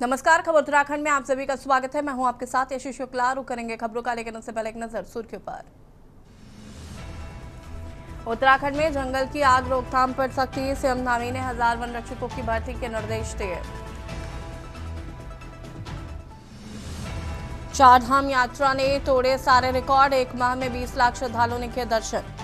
नमस्कार, खबर उत्तराखंड में आप सभी का स्वागत है। मैं हूं आपके साथ यशस्वी शुक्ला। रुक करेंगे खबरों का, लेकिन उससे पहले एक नजर सुर्खियों पर। उत्तराखंड में जंगल की आग रोकथाम पर सख्ती, सीएम धामी ने 1000 वन रक्षकों की भर्ती के निर्देश दिए। चारधाम यात्रा ने तोड़े सारे रिकॉर्ड, एक माह में 20 लाख श्रद्धालुओं ने किए दर्शन।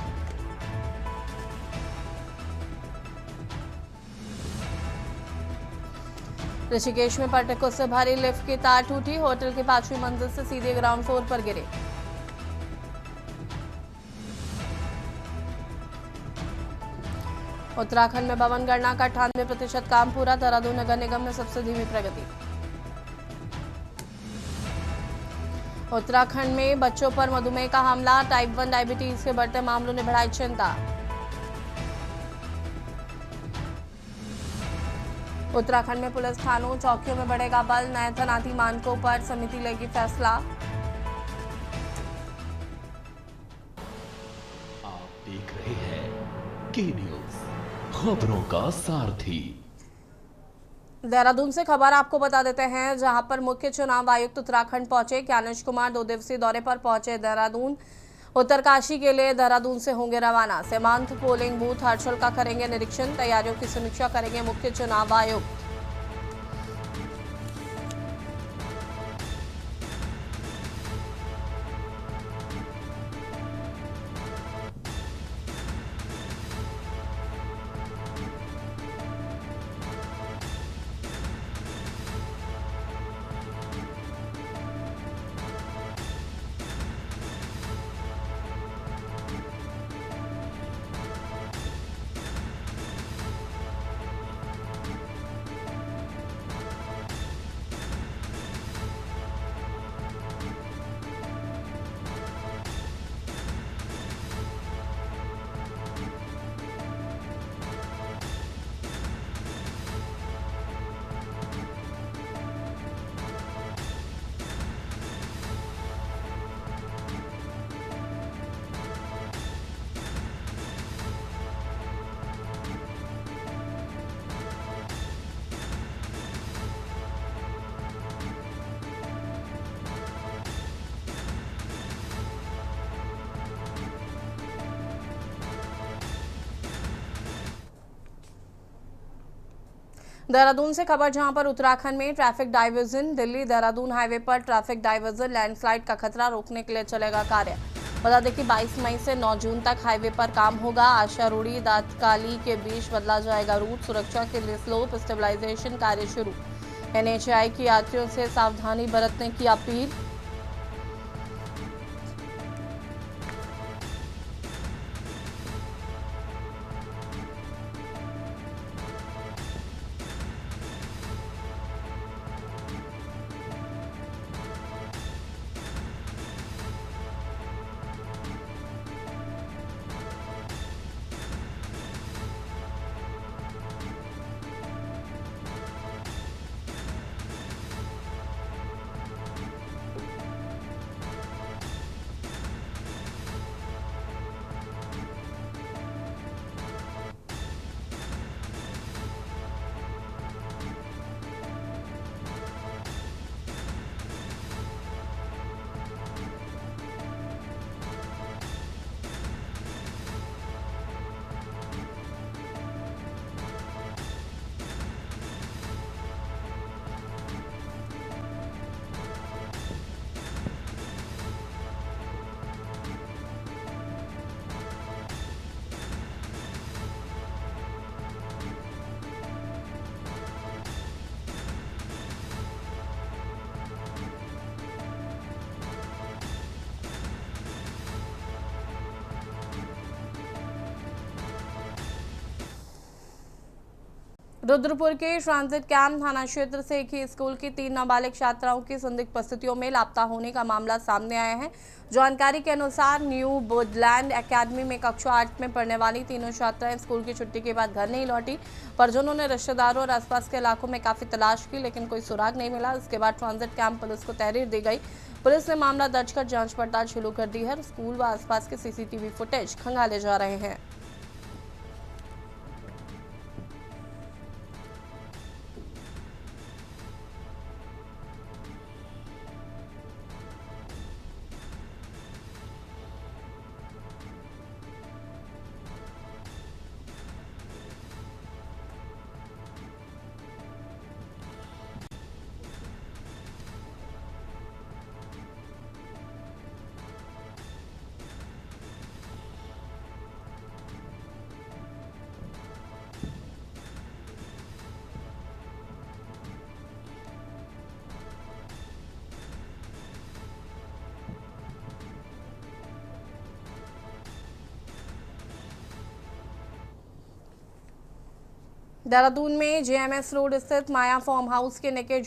ऋषिकेश में पर्यटकों से भरी लिफ्ट की तार टूटी, होटल की 5वीं मंजिल से सीधे ग्राउंड फ्लोर पर गिरे। उत्तराखंड में भवन गणना का 98% काम पूरा, देहरादून नगर निगम में सबसे धीमी प्रगति। उत्तराखंड में बच्चों पर मधुमेह का हमला, टाइप 1 डायबिटीज के बढ़ते मामलों ने बढ़ाई चिंता। उत्तराखंड में पुलिस थानों चौकियों में बढ़ेगा बल, नए तैनाती मानकों पर समिति लेगी फैसला। आप देख रहे हैं के न्यूज, खबरों का सारथी। देहरादून से खबर आपको बता देते हैं, जहां पर मुख्य चुनाव आयुक्त उत्तराखंड पहुंचे। ज्ञानेश कुमार 2 दिवसीय दौरे पर पहुंचे देहरादून। उत्तरकाशी के लिए देहरादून से होंगे रवाना। सीमांत पोलिंग बूथ हर्षल का करेंगे निरीक्षण, तैयारियों की समीक्षा करेंगे मुख्य चुनाव आयुक्त। देहरादून से खबर, जहां पर उत्तराखंड में traffic diversion, Delhi Dehradun highway पर ट्रैफिक डाइवर्जन, लैंडस्लाइड का खतरा रोकने के लिए चलेगा कार्य। बता दें कि 22 मई से 9 जून तक हाईवे पर काम होगा। आशारूढ़ी दातकाली के बीच बदला जाएगा रूट, सुरक्षा के लिए स्लोप स्टेबलाइजेशन कार्य शुरू। एनएचएआई की यात्रियों से सावधानी बरतने की अपील। रुद्रपुर के ट्रांजिट कैंप थाना क्षेत्र से एक ही स्कूल की 3 नाबालिग छात्राओं की संदिग्ध परिस्थितियों में लापता होने का मामला सामने आया है। जानकारी के अनुसार न्यू वुडलैंड एकेडमी में कक्षा 8 में पढ़ने वाली तीनों छात्राएं स्कूल की छुट्टी के बाद घर नहीं लौटी। परिजनों ने रिश्तेदारों और आसपास के इलाकों में काफी तलाश की, लेकिन कोई सुराग नहीं मिला। इसके बाद ट्रांजिट कैंप पुलिस को तहरीर दी गई। पुलिस ने मामला दर्ज कर जांच पड़ताल शुरू कर दी है। स्कूल व आसपास के सीसीटीवी फुटेज खंगाले जा रहे हैं। देहरादून में जेएमएस रोड स्थित माया फार्म हाउस के निकट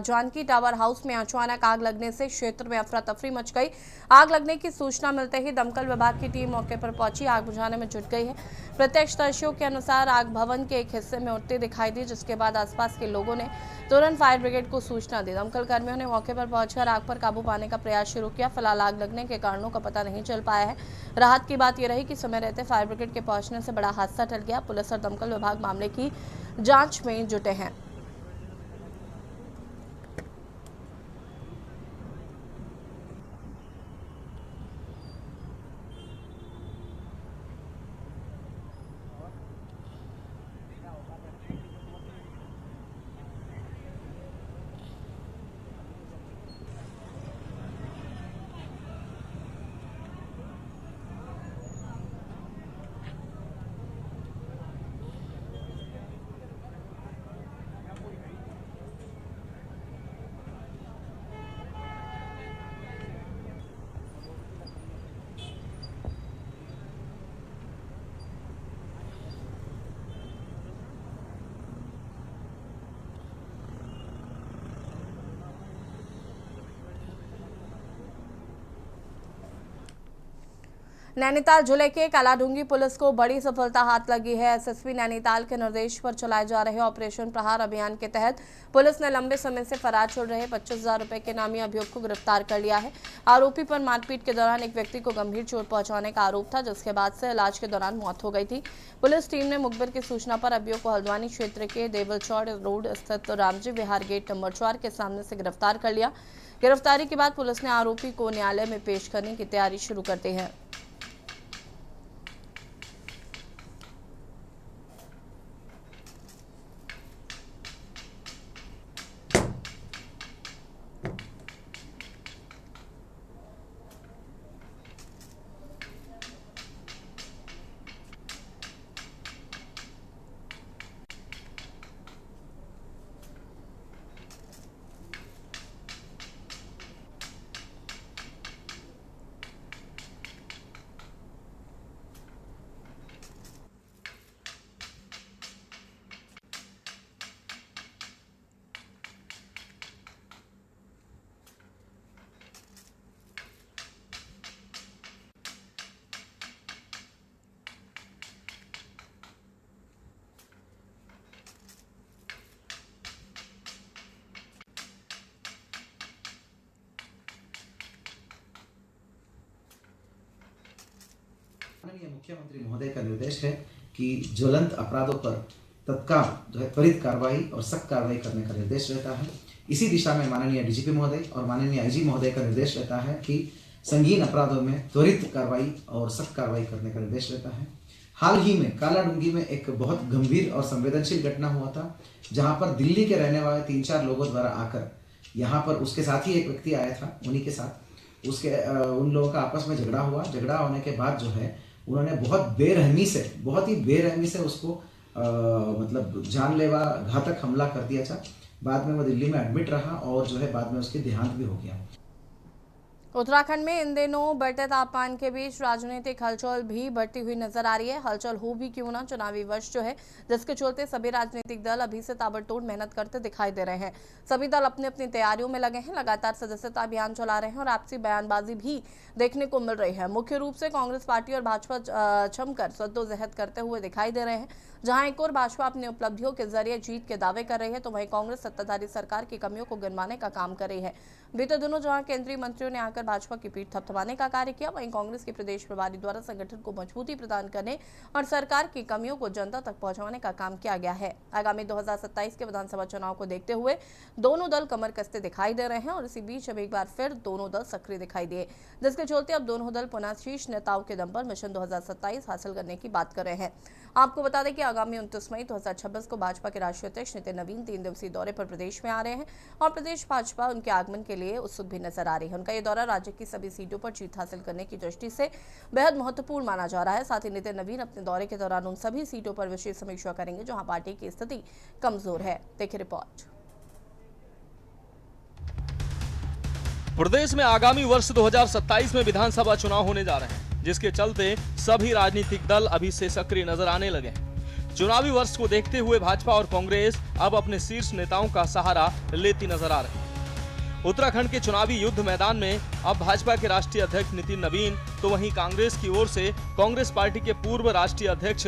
जानकी टावर हाउस में अचानक आग लगने से क्षेत्र में अफरा तफरी मच गई। आग लगने की सूचना मिलते ही दमकल विभाग की टीम मौके पर पहुंची, आग बुझाने में जुट गई है। प्रत्यक्षदर्शियों के अनुसार आग भवन के एक हिस्से में उठती दिखाई दी, जिसके बाद आसपास के लोगों ने तुरंत फायर ब्रिगेड को सूचना दी। दमकल कर्मियों ने मौके पर पहुंचकर आग पर काबू पाने का प्रयास शुरू किया। फिलहाल आग लगने के कारणों का पता नहीं चल पाया है। राहत की बात यह रही कि समय रहते फायर ब्रिगेड के पहुंचने से बड़ा हादसा टल गया। पुलिस और दमकल विभाग मामले की जांच में जुटे हैं। नैनीताल जिले के कालाडूंगी पुलिस को बड़ी सफलता हाथ लगी है। एसएसपी नैनीताल के निर्देश पर चलाए जा रहे ऑपरेशन प्रहार अभियान के तहत पुलिस ने लंबे समय से फरार चल रहे 25,000 रुपए के नामी अभियुक्त को गिरफ्तार कर लिया है। आरोपी पर मारपीट के दौरान एक व्यक्ति को गंभीर चोट पहुंचाने का आरोप था, जिसके बाद से इलाज के दौरान मौत हो गई थी। पुलिस टीम ने मुखबिर की सूचना पर अभियुक्त को हल्द्वानी क्षेत्र के देवलचौड़ रोड स्थित रामजी विहार गेट नंबर 4 के सामने से गिरफ्तार कर लिया। गिरफ्तारी के बाद पुलिस ने आरोपी को न्यायालय में पेश करने की तैयारी शुरू कर दी है। माननीय मुख्यमंत्री महोदय का निर्देश है कि ज्वलंत अपराधों पर तत्काल जो है त्वरित कार्रवाई और सख्त कार्रवाई करने का निर्देश रहता है। इसी दिशा में माननीय डीजीपी महोदय और माननीय आईजी महोदय का निर्देश रहता है कि संगीन अपराधों में त्वरित कार्रवाई और सख्त कार्रवाई करने का निर्देश रहता है। हाल ही में कालाडूंगी में एक बहुत गंभीर और संवेदनशील घटना हुआ था, जहां पर दिल्ली के रहने वाले 3-4 लोगों द्वारा आकर यहाँ पर उसके साथ ही एक व्यक्ति आया था, उन्हीं के साथ उन लोगों का आपस में झगड़ा हुआ। झगड़ा होने के बाद जो है उन्होंने बहुत ही बेरहमी से उसको मतलब जानलेवा घातक हमला कर दिया था। बाद में वो दिल्ली में एडमिट रहा और जो है बाद में उसकी देहांत भी हो गया। उत्तराखंड में इन दिनों बढ़ते तापमान के बीच राजनीतिक हलचल भी बढ़ती हुई नजर आ रही है। हलचल हो भी क्यों ना, चुनावी वर्ष जो है जिसके चलते सभी राजनीतिक दल अभी से ताबड़तोड़ मेहनत करते दिखाई दे रहे हैं। सभी दल अपनी अपनी तैयारियों में लगे हैं, लगातार सदस्यता अभियान चला रहे हैं और आपसी बयानबाजी भी देखने को मिल रही है। मुख्य रूप से कांग्रेस पार्टी और भाजपा जमकर सद्दोजहद करते हुए दिखाई दे रहे हैं। जहां एक और भाजपा अपनी उपलब्धियों के जरिए जीत के दावे कर रही है, तो वहीं कांग्रेस सत्ताधारी सरकार की कमियों को गिनवाने का काम कर रही है। बीते दिनों जहां केंद्रीय मंत्रियों ने आकर भाजपा की पीठ थपथपाने का कार्य किया, वहीं कांग्रेस के प्रदेश प्रभारी द्वारा संगठन को मजबूती प्रदान करने और सरकार की कमियों को जनता तक पहुंचाने का काम किया गया है। आगामी 2027 के विधानसभा चुनाव को देखते हुए दोनों दल कमर कसते दिखाई दे रहे हैं और इसी बीच अब एक बार फिर दोनों दल सक्रिय दिखाई दिए, जिसके चलते अब दोनों दल पुनः शीर्ष नेताओं के दम पर मिशन 2027 हासिल करने की बात कर रहे हैं। आपको बता दें कि आगामी 29 मई 2026 को भाजपा के राष्ट्रीय अध्यक्ष नितिन नवीन 3 दिवसीय दौरे पर प्रदेश में आ रहे हैं और प्रदेश भाजपा उनके आगमन के लिए उत्सुक भी नजर आ रही है। उनका ये दौरा राज्य की सभी सीटों पर जीत हासिल करने की दृष्टि से बेहद महत्वपूर्ण माना जा रहा है। साथ ही नितिन नवीन अपने दौरे के दौरान उन सभी सीटों पर विशेष समीक्षा करेंगे जहां पार्टी की स्थिति कमजोर है। देखिए रिपोर्ट। प्रदेश में आगामी वर्ष 2027 में विधानसभा चुनाव होने जा रहे हैं, जिसके चलते सभी राजनीतिक दल अभी से सक्रिय नजर आने लगे हैं। चुनावी वर्ष को देखते हुए भाजपा और कांग्रेस अब अपने शीर्ष नेताओं का सहारा लेती नजर आ रही है। उत्तराखंड के चुनावी युद्ध मैदान में अब भाजपा के राष्ट्रीय अध्यक्ष नितिन नवीन तो वहीं कांग्रेस की ओर से कांग्रेस पार्टी के पूर्व राष्ट्रीय अध्यक्ष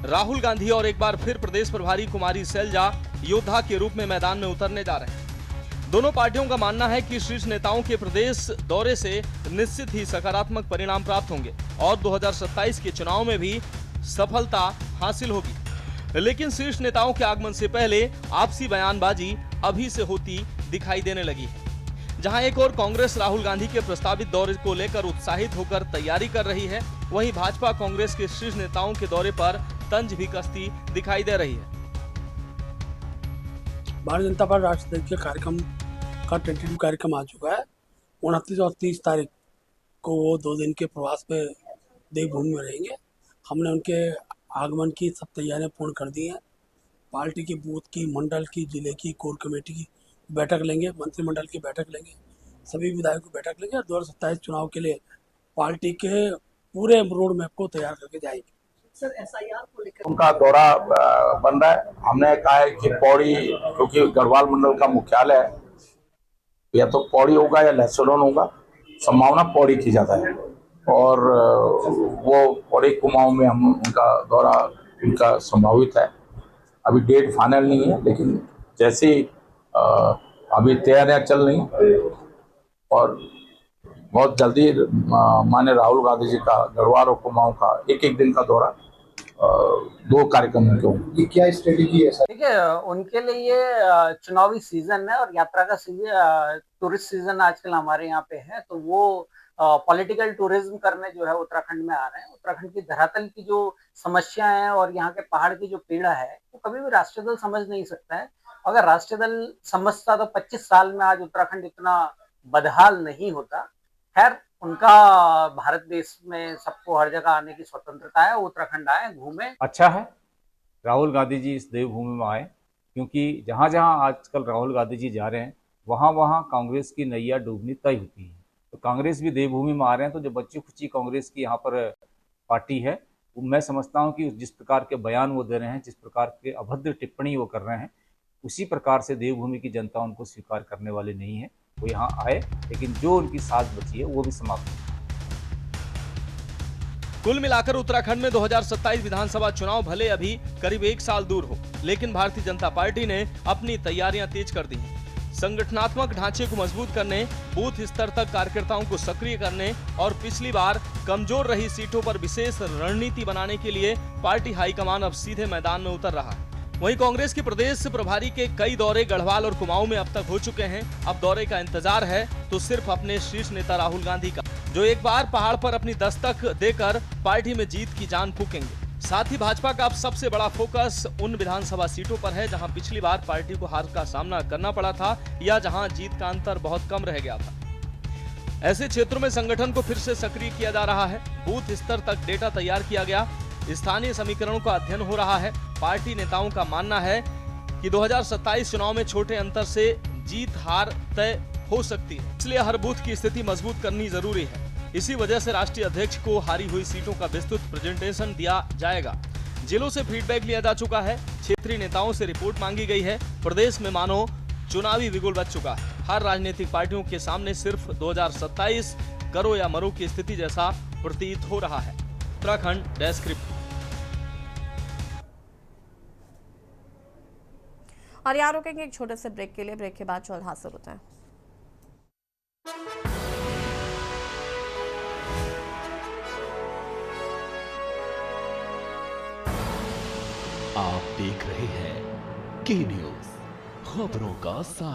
राहुल गांधी और एक बार फिर प्रदेश प्रभारी कुमारी सैलजा योद्धा के रूप में मैदान में उतरने जा रहे हैं। दोनों पार्टियों का मानना है कि शीर्ष नेताओं के प्रदेश दौरे से निश्चित ही सकारात्मक परिणाम प्राप्त होंगे और 2027 के चुनाव में भी सफलता हासिल होगी। लेकिन शीर्ष नेताओं के आगमन से पहले आपसी बयानबाजी अभी से होती दिखाई देने लगी है। जहां एक और कांग्रेस राहुल गांधी के प्रस्तावित दौरे को लेकर उत्साहित होकर तैयारी कर रही है, वहीं भाजपा कांग्रेस के शीर्ष नेताओं के दौरे पर तंज भी कसती दिखाई दे रही है। भारतीय जनता पार्टी राष्ट्रीय अध्यक्ष के कार्यक्रम का टेंटेटिव कार्यक्रम आ चुका है। 29 और 30 तारीख को वो 2 दिन के प्रवास पे देवभूमि में रहेंगे। हमने उनके आगमन की सब तैयारियां पूर्ण कर दी हैं। पार्टी की बूथ की, मंडल की, जिले की, कोर कमेटी की बैठक लेंगे, मंत्रिमंडल की बैठक लेंगे, सभी विधायकों की बैठक लेंगे और 2027 चुनाव के लिए पार्टी के पूरे रोड मैप को तैयार करके जाएंगे। सर, एसआईआर को लेकर उनका दौरा बन रहा है। हमने कहा है कि पौड़ी, क्योंकि गढ़वाल मंडल का मुख्यालय है, या तो पौड़ी होगा या लहसुन होगा, संभावना पौड़ी की ज्यादा है और वो पौड़ी कुमाऊं में हम उनका दौरा उनका संभावित है। अभी डेट फाइनल नहीं है, लेकिन जैसे अभी तैयारियां चल रही और बहुत जल्दी माननीय राहुल गांधी जी का गढ़वाल और कुमाऊं का एक दिन का दौरा 2 कार्यक्रम होंगे। क्या स्ट्रेटेजी है सर? देखिए, उनके लिए ये चुनावी सीजन है और यात्रा का सीजन, टूरिस्ट सीजन आजकल हमारे यहाँ पे है, तो वो पॉलिटिकल टूरिज्म करने जो है उत्तराखंड में आ रहे हैं। उत्तराखंड की धरातल की जो समस्याएं हैं और यहाँ के पहाड़ की जो पीड़ा है, वो कभी भी राष्ट्रीय दल समझ नहीं सकता है। अगर राष्ट्रीय दल समझता तो 25 साल में आज उत्तराखंड इतना बदहाल नहीं होता। खैर, उनका भारत देश में सबको हर जगह आने की स्वतंत्रता है, उत्तराखंड आए, घूमे। अच्छा है राहुल गांधी जी इस देवभूमि में आए, क्योंकि जहाँ जहाँ आजकल राहुल गांधी जी जा रहे हैं वहाँ वहाँ कांग्रेस की नैया डूबनी तय होती है। तो कांग्रेस भी देवभूमि में आ रहे हैं, तो जो बच्ची खुची कांग्रेस की यहाँ पर पार्टी है, मैं समझता हूँ कि जिस प्रकार के बयान वो दे रहे हैं, जिस प्रकार के अभद्र टिप्पणी वो कर रहे हैं, उसी प्रकार से देवभूमि की जनता उनको स्वीकार करने वाली नहीं है। वो यहाँ आए, लेकिन जो उनकी साथ बची है वो भी समाप्त हो। कुल मिलाकर उत्तराखंड में 2027 विधानसभा चुनाव भले अभी करीब 1 साल दूर हो, लेकिन भारतीय जनता पार्टी ने अपनी तैयारियां तेज कर दी हैं। संगठनात्मक ढांचे को मजबूत करने, बूथ स्तर तक कार्यकर्ताओं को सक्रिय करने और पिछली बार कमजोर रही सीटों पर विशेष रणनीति बनाने के लिए पार्टी हाईकमान अब सीधे मैदान में उतर रहा है। वहीं कांग्रेस के प्रदेश प्रभारी के कई दौरे गढ़वाल और कुमाऊं में अब तक हो चुके हैं। अब दौरे का इंतजार है तो सिर्फ अपने शीर्ष नेता राहुल गांधी का, जो एक बार पहाड़ पर अपनी दस्तक देकर पार्टी में जीत की जान फूकेंगे। साथ ही भाजपा का अब सबसे बड़ा फोकस उन विधानसभा सीटों पर है जहां पिछली बार पार्टी को हार का सामना करना पड़ा था या जहां जीत का अंतर बहुत कम रह गया था। ऐसे क्षेत्रों में संगठन को फिर से सक्रिय किया जा रहा है। बूथ स्तर तक डेटा तैयार किया गया, स्थानीय समीकरणों का अध्ययन हो रहा है। पार्टी नेताओं का मानना है कि 2027 चुनाव में छोटे अंतर से जीत हार तय हो सकती है, इसलिए हर बूथ की स्थिति मजबूत करनी जरूरी है। इसी वजह से राष्ट्रीय अध्यक्ष को हारी हुई सीटों का विस्तृत प्रेजेंटेशन दिया जाएगा। जिलों से फीडबैक लिया जा चुका है, क्षेत्रीय नेताओं से रिपोर्ट मांगी गई है। प्रदेश में मानो चुनावी बिगुल बच चुका है। हर राजनीतिक पार्टियों के सामने सिर्फ 2027 करो या मरो की स्थिति जैसा प्रतीत हो रहा है। Uttarakhand desk report. और यहाँ रुकेंगे एक छोटे से ब्रेक के लिए। ब्रेक के बाद जल्द हाजिर होते हैं। आप देख रहे हैं के न्यूज, खबरों का साथ।